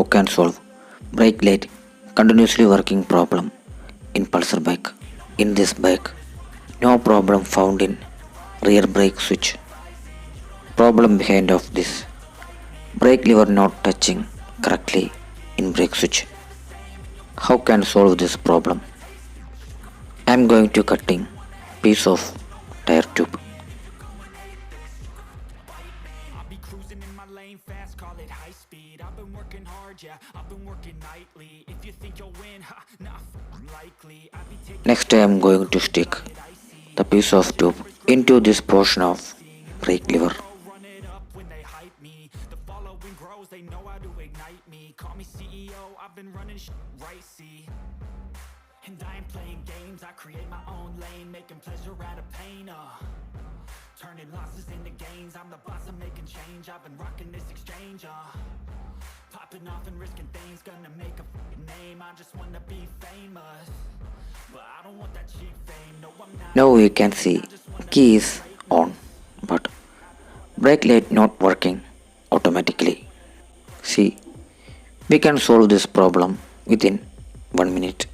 how can solve brake light continuously working problem in Pulsar bike. In this bike, no problem found in rear brake switch. Problem behind of this brake lever not touching correctly in brake switch. How can solve this problem? I am going to cutting piece of tire tube. Cruising in my lane fast, call it high speed. I've been working hard, yeah, I've been working nightly. If you think you'll win, ha, not likely. Next I am going to stick the piece of tube into this portion of brake lever. Run it up when they hype me. The following grows, they know how to ignite me. Call me CEO, I've been running right, see. And I ain't playing games, I create my own lane, making pleasure out of pain, turning losses into gains, I'm the boss, I'm making change. I've been rocking this exchange, popping off and risking things, gonna make a name. I just wanna be famous, but I don't want that cheap fame. No, I'm not. Now you can see key is on, but brake light not working automatically. See, we can solve this problem within 1 minute.